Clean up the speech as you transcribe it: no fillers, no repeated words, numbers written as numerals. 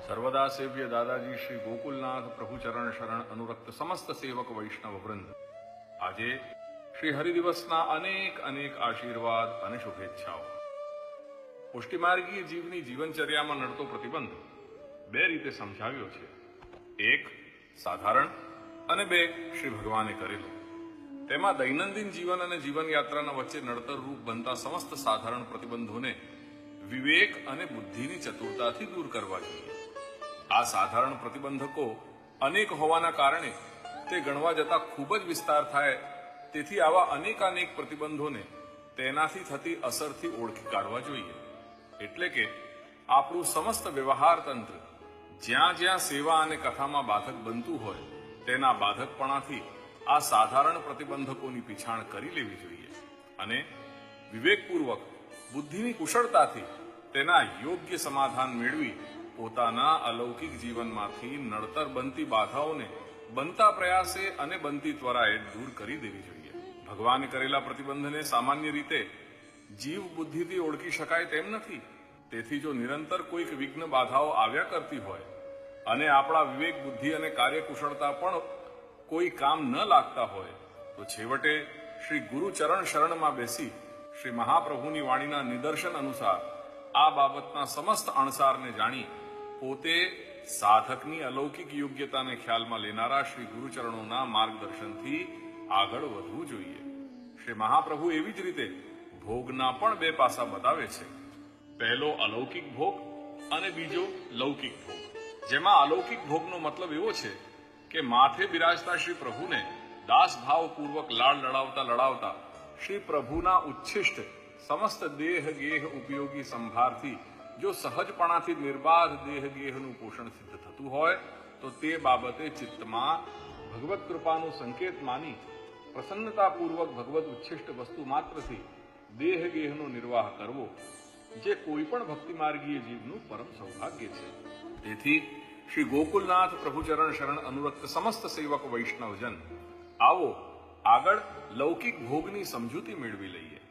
सर्वदा सेव्य दादाजी श्री गोकुलनाथ प्रभु चरण शरण अनुरक्त समस्त सेवक वैष्णव वृंद આજે શ્રી હરિદિવસના અનેક અનેક આશીર્વાદ અને શુભેચ્છાઓ। પુષ્ટિમાર્ગીય જીવની જીવનચર્યામાં નડતો પ્રતિબંધ બે રીતે સમજાવ્યો છે, એક સાધારણ અને બે શ્રી ભગવાને કરેલો। તેમાં દૈનંદિન જીવન અને જીવનયાત્રાના વચ્ચે નડતર રૂપ બનતા સમસ્ત સાધારણ પ્રતિબંધોને વિવેક અને બુદ્ધિની ચતુરતાથી દૂર કરવા જોઈએ। આ સાધારણ પ્રતિબંધકો અનેક હોવાના કારણે તે ગણવા જતા ખૂબ જ વિસ્તાર થાય, તેથી આવા અનેકાનેક પ્રતિબંધોને તેનાથી થતી અસરથી ઓળખી કાઢવા જોઈએ। એટલે કે આપણું સમસ્ત વ્યવહાર તંત્ર જ્યાં જ્યાં સેવા અને કથામાં બાધક બનતું હોય તેના બાધકપણાથી આ સાધારણ પ્રતિબંધકોની પીછાણ કરી લેવી જોઈએ અને વિવેકપૂર્વક બુદ્ધિની કુશળતાથી તેના યોગ્ય સમાધાન મેળવી પોતાના અલૌકિક જીવનમાંથી નડતર બનતી બાધાઓને બનતા પ્રયાસે અને બનતી ત્વરાએ દૂર કરી દેવી જોઈએ। ભગવાને કરેલા પ્રતિબંધને સામાન્ય રીતે જીવ બુદ્ધિથી ઓળખી શકાય તેમ નથી, તેથી જો નિરંતર કોઈક વિઘ્ન બાધાઓ આવ્યા કરતી હોય અને આપણા વિવેક બુદ્ધિ અને કાર્યકુશળતા પણ કોઈ કામ ન લાગતા હોય તો છેવટે શ્રી ગુરુ ચરણ શરણમાં બેસી શ્રી મહાપ્રભુની વાણીના નિદર્શન અનુસાર આ બાબતના સમસ્ત અણસારને જાણી પોતે સાધકની અલૌકિક યોગ્યતાને ખ્યાલમાં લેનારા શ્રી ગુરુચરણોના માર્ગદર્શનથી આગળ વધવું જોઈએ। શ્રી મહાપ્રભુ એવી જ રીતે ભોગના પણ બે પાસા બતાવે છે, પહેલો અલૌકિક ભોગ અને બીજો લૌકિક ભોગ। જેમાં અલૌકિક ભોગનો મતલબ એવો છે કે માથે બિરાજતા શ્રી પ્રભુને દાસભાવપૂર્વક લાડ લડાવતા શ્રી પ્રભુના ઉચ્છિષ્ટ સમસ્ત દેહ ગેહ ઉપયોગી સંભારથી જો સહજપણાથી નિર્બાધ દેહ ગેહનું પોષણ સિદ્ધ થતું હોય તો તે બાબતે ચિત્તમાં ભગવત કૃપાનું સંકેત માની પ્રસન્નતાપૂર્વક ભગવત ઉચ્છિષ્ટ વસ્તુ માત્રથી દેહ ગેહનો નિર્વાહ કરવો, જે કોઈ પણ ભક્તિ માર્ગીય જીવનું પરમ સૌભાગ્ય છે। તેથી શ્રી ગોકુલનાથ પ્રભુચરણ શરણ અનુરક્ત સમસ્ત સેવક વૈષ્ણવજન આવો આગળ લૌકિક ભોગની સમજૂતી મેળવી લઈએ।